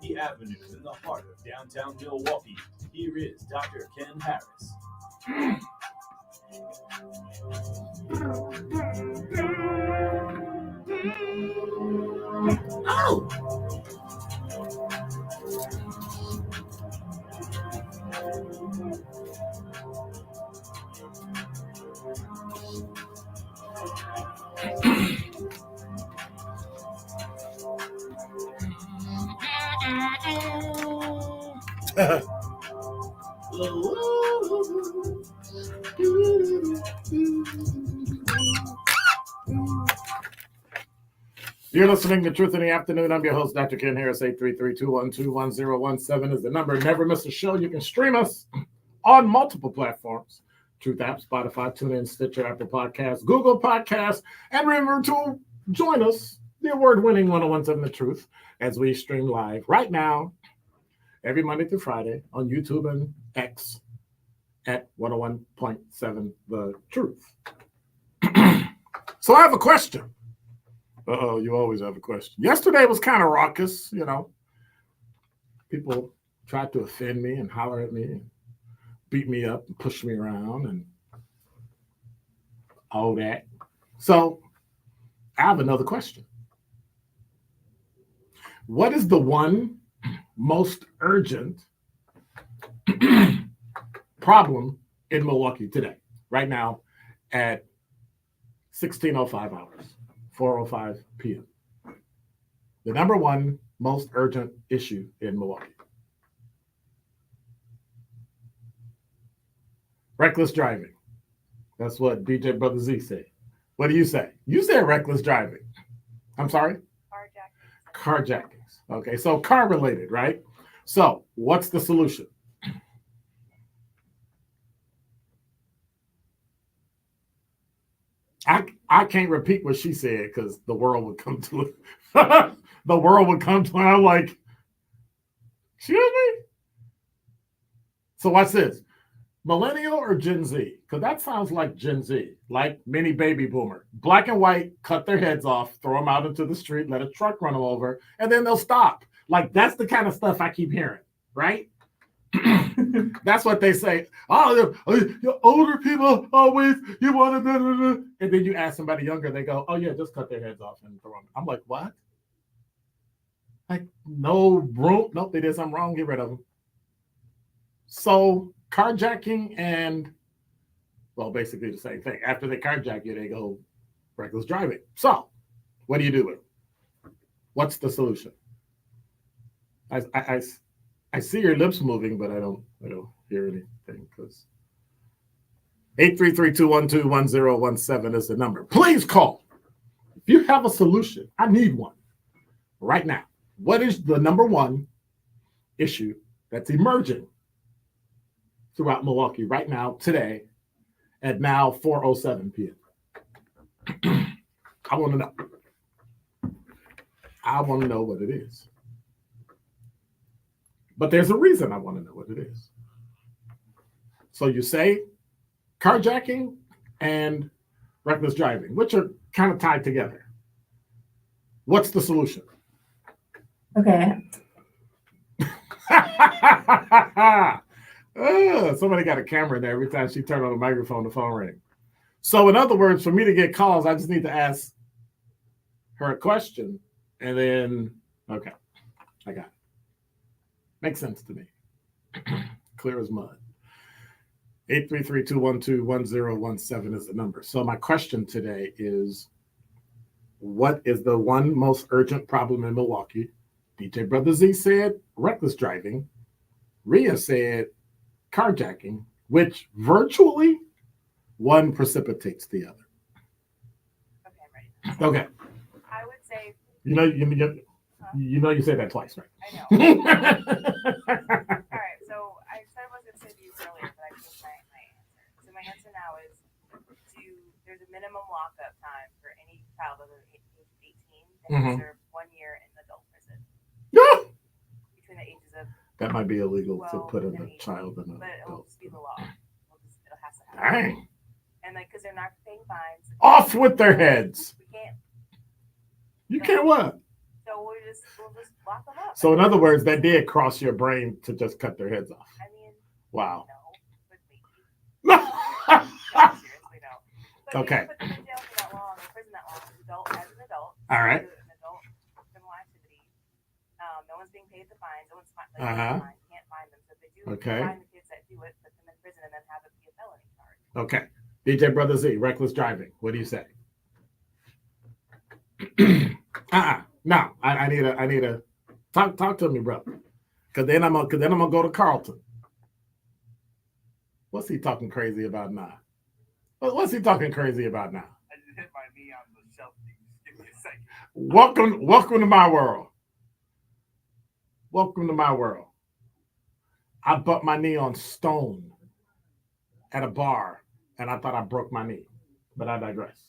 Milwaukee Avenue in the heart of downtown Milwaukee. Here is Dr. Ken Harris. Oh! You're listening to Truth in the Afternoon. I'm your host, Dr. Ken Harris. 833-212-1017 is the number. Never miss a show. You can stream us on multiple platforms. Truth app, Spotify, TuneIn, Stitcher, Apple Podcasts, Google Podcasts, and remember to join us, the award-winning 1017 The Truth, as we stream live right now, every Monday through Friday on YouTube and X at 101.7 The Truth. So I have a question. Uh-oh, you always have a question. Yesterday was kind of raucous, you know. People tried to offend me and holler at me and beat me up and push me around and all that. So I have another question. What is the one most urgent problem in Milwaukee today, right now at 16:05 hours, 4:05 p.m.? The number one most urgent issue in Milwaukee. Reckless driving. That's what DJ Brother Z said. What do you say? You said reckless driving. I'm sorry? Carjackings. Okay, so car related, right? So what's the solution? I can't repeat what she said because the world would come to it. The world would come to it. I'm like, excuse me? So what's this? Millennial or Gen Z? Because that sounds like Gen Z, like mini baby boomer. Black and white, cut their heads off, throw them out into the street, let a truck run them over, and then they'll stop. Like, that's the kind of stuff I keep hearing, right? That's what they say. Oh, older people always, you want to, and then you ask somebody younger, they go, oh yeah, just cut their heads off and throw them. I'm like, what? Like, no room? Nope, they did something wrong, get rid of them. So carjacking and, well, basically the same thing. After they carjack you, they go reckless driving. So what do you do with it? What's the solution? I see your lips moving, but I don't hear anything because 833-212-1017 is the number. Please call. If you have a solution, I need one right now. What is the number one issue that's emerging throughout Milwaukee right now, today, at now 4:07 p.m.? I want to know. I want to know what it is. But there's a reason I want to know what it is. So you say carjacking and reckless driving, which are kind of tied together. What's the solution? Okay. Somebody got a camera in there. Every time she turned on the microphone, the phone rang. So in other words, for me to get calls, I just need to ask her a question. And then, okay, I got it. Makes sense to me. Clear as mud. 833-212-1017 is the number. So my question today is, what is the one most urgent problem in Milwaukee? DJ Brother Z said reckless driving. Rhea said carjacking, which virtually one precipitates the other. Okay, right. Okay. I would say, You said that twice, right? I know. All right, so I said I was going to say these earlier, but I changed my answer. So my answer now is there's a minimum lockup time for any child under the age of 18 that can serve 1 year in adult prison. Between the ages of That might be illegal to 12 put in and a child in 18, but it'll adult. just be the law. It'll has to happen. Dang. And like, because they're not paying fines. Off with their heads. We can't. You can't what? So So we'll just lock them up. So in other words, that did cross your brain to just cut their heads off. I mean, Wow. no, but maybe. No, seriously, no. But Okay. you put them in jail for that long, or prison that long, as an adult. All right. An adult criminal activity. No one's being paid the fines. No one's Uh-huh. can't fine them. So if they do Okay. find the kids that do it, put them in prison, and then have it be a felony charge. Okay. DJ Brother Z, reckless driving. What do you say? No, I need a talk to me, brother. Cause then I'm gonna go to Carlton. What's he talking crazy about now? What's he talking crazy about now? I just hit my knee on the shelf. Give me a second. Welcome to my world. Welcome to my world. I bumped my knee on stone at a bar, and I thought I broke my knee, but I digress.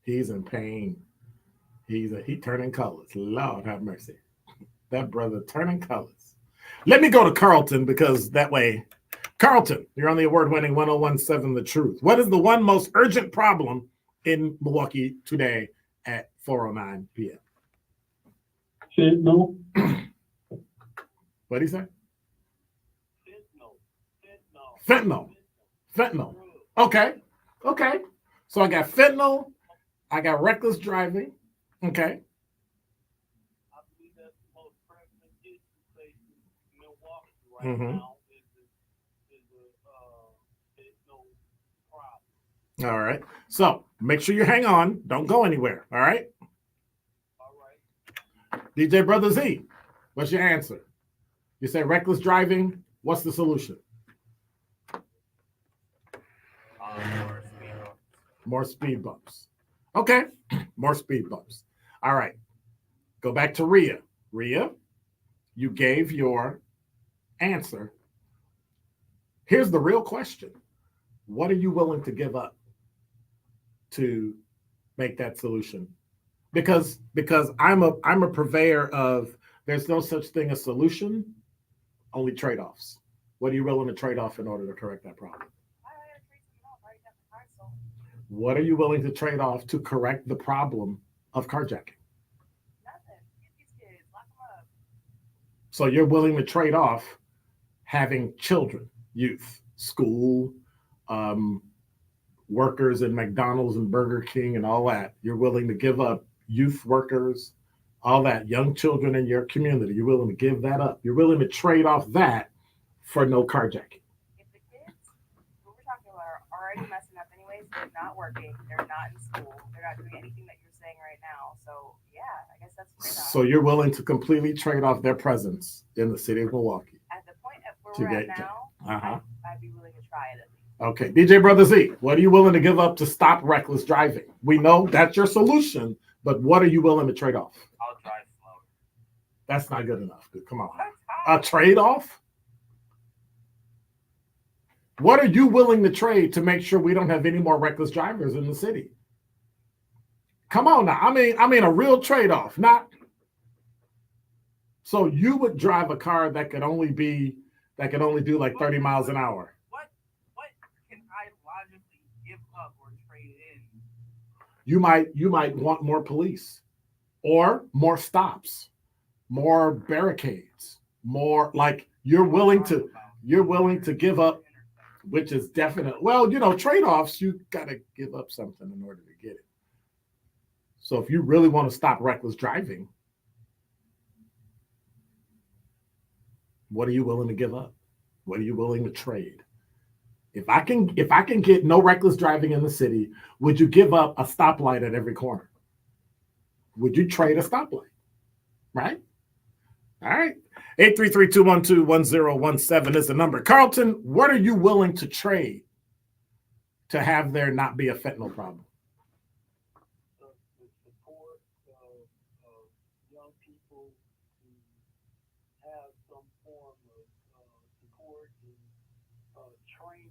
He's in pain. He turning colors. Lord have mercy. That brother turning colors. Let me go to Carlton because that way, Carlton, you're on the award-winning 1017 The Truth. What is the one most urgent problem in Milwaukee today at 4:09 p.m.? Fentanyl. What do you say? Fentanyl. Fentanyl. Okay. So I got fentanyl. I got reckless driving. Okay. I believe that's the most prevalent issue facing Milwaukee right Mhm. now is a fentanyl problem. All right. So make sure you hang on. Don't go anywhere. All right. All right. DJ Brother Z, what's your answer? You say reckless driving. What's the solution? More speed bumps. Okay. More speed bumps. All right. Go back to Rhea. Rhea, you gave your answer. Here's the real question. What are you willing to give up to make that solution? Because I'm a purveyor of there's no such thing as solution, only trade-offs. What are you willing to trade off in order to correct that problem? What are you willing to trade off to correct the problem of carjacking? Nothing. Get these kids, lock them up. So you're willing to trade off having children, youth, school, workers in McDonald's and Burger King and all that. You're willing to give up youth workers, all that, young children in your community. You're willing to give that up. You're willing to trade off that for no carjacking. If the kids who we're talking about are already messing up anyways, they're not working, they're not in school, they're not doing anything that you're saying right now. So yeah, I guess that's a trade-off. So you're willing to completely trade off their presence in the city of Milwaukee. At the point at where To we're at get- now, Uh-huh. I'd be willing to try it at least. Okay, DJ Brother Z, what are you willing to give up to stop reckless driving? We know that's your solution, but what are you willing to trade off? I'll drive slower. That's not good enough. Come on. That's A hard. trade-off? What are you willing to trade to make sure we don't have any more reckless drivers in the city? Come on now. I mean a real trade-off, not so you would drive a car that could only do like 30 miles an hour. What can I logically give up or trade in? You might want more police or more stops, more barricades, more like you're willing to give up, which is definite. Well, trade-offs, you got to give up something in order to get it. So if you really want to stop reckless driving, what are you willing to give up? What are you willing to trade? If I can get no reckless driving in the city, would you give up a stoplight at every corner? Would you trade a stoplight? Right? All right. 833-212-1017 is the number. Carlton, what are you willing to trade to have there not be a fentanyl problem? The support of young people to have some form of support and training.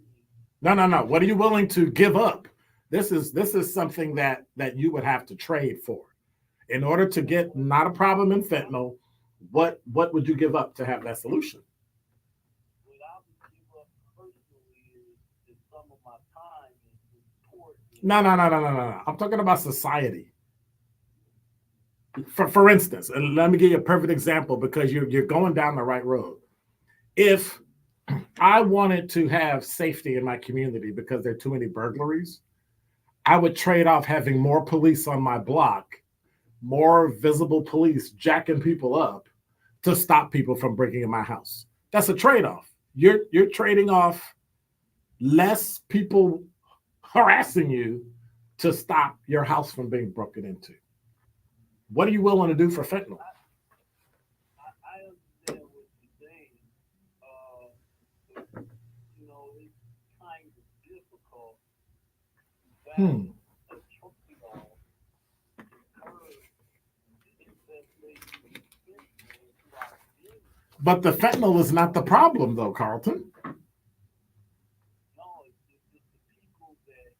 No. What are you willing to give up? This is something that you would have to trade for. In order to get not a problem in fentanyl, what would you give up to have that solution? What I would give up personally is some of my time and support and No. I'm talking about society. For instance, and let me give you a perfect example because you're going down the right road. If I wanted to have safety in my community because there are too many burglaries, I would trade off having more police on my block, more visible police jacking people up to stop people from breaking in my house. That's a trade-off. You're trading off less people harassing you to stop your house from being broken into. What are you willing to do for fentanyl? I understand what you're saying. But, you know, it's kind of difficult. That a trophy law encourages infestation into our community. But the fentanyl is not the problem, though, Carlton. No, it's the people that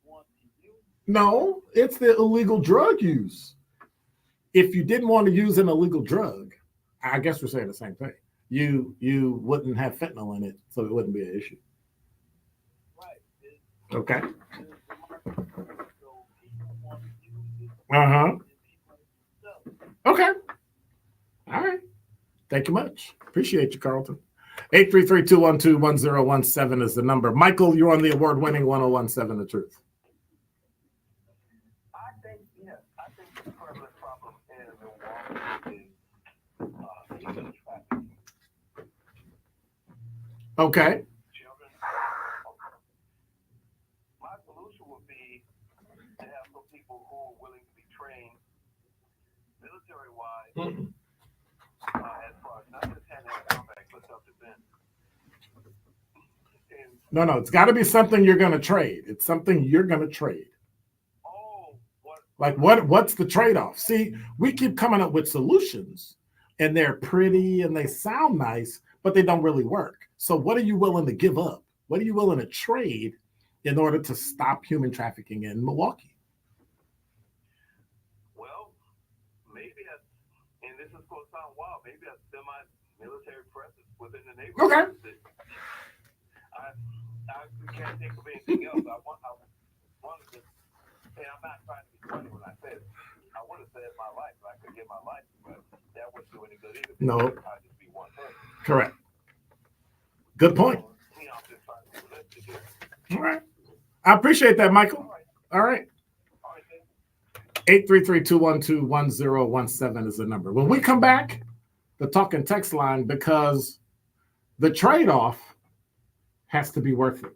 want to use it. No, it's the illegal drug use. If you didn't want to use an illegal drug, I guess we're saying the same thing. You wouldn't have fentanyl in it, so it wouldn't be an issue. Right. Okay. There's the market. So people want to use it. Uh-huh. And people sell it. Okay. All right. Thank you much. Appreciate you, Carlton. 833-212-1017 is the number. Michael, you're on the award-winning 1017 The Truth. I think the prevalent problem in Milwaukee is human trafficking. Okay. Children. My solution would be to have some people who are willing to be trained military-wise as far as not just hand-to-hand combat, but self-defense. And No, it's got to be something you're going to trade. It's something you're going to trade. What's the trade-off? See, we keep coming up with solutions, and they're pretty and they sound nice, but they don't really work. So what are you willing to give up? What are you willing to trade in order to stop human trafficking in Milwaukee? well, maybe and this is going to sound wild, maybe a semi-military presence within the neighborhood. Okay. I can't think of anything else. I wanted to, and I'm not trying to be funny when I said it. I would have saved my life, but I could get my life, but that wouldn't do any good either. No. I'd just be one person. Correct. Good point. You know, I'm just trying to be realistic here. All right. I appreciate that, Michael. All right. 833-212-1017 is the number. When we come back, the talk and text line, because the trade-off has to be worth it.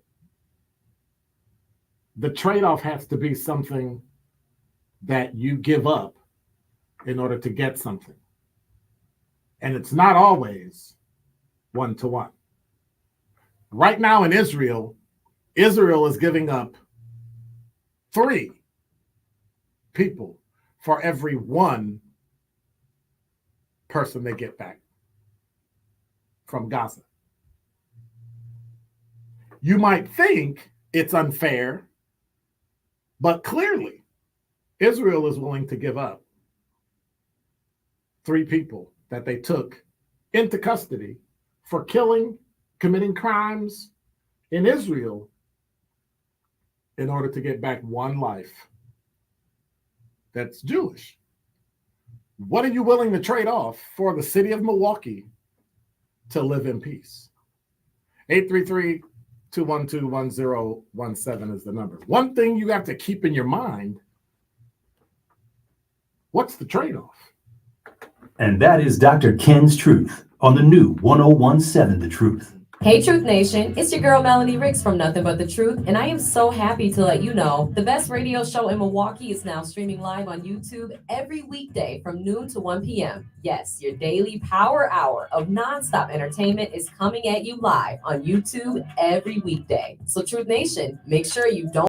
The trade-off has to be something that you give up in order to get something. And it's not always one-to-one. Right now in Israel is giving up 3 people for every 1 person they get back from Gaza. You might think it's unfair, but clearly Israel is willing to give up 3 people that they took into custody for committing crimes in Israel in order to get back 1 life that's Jewish. What are you willing to trade off for the city of Milwaukee to live in peace? 833-212-1017 is the number. One thing you have to keep in your mind, what's the trade-off? And that is Dr. Ken's Truth on the new 1017 The Truth. Hey Truth Nation, it's your girl Melanie Ricks from Nothing But the Truth, and I am so happy to let you know the best radio show in Milwaukee is now streaming live on YouTube every weekday from noon to 1 p.m. Yes, your daily power hour of nonstop entertainment is coming at you live on YouTube every weekday. So Truth Nation, make sure you don't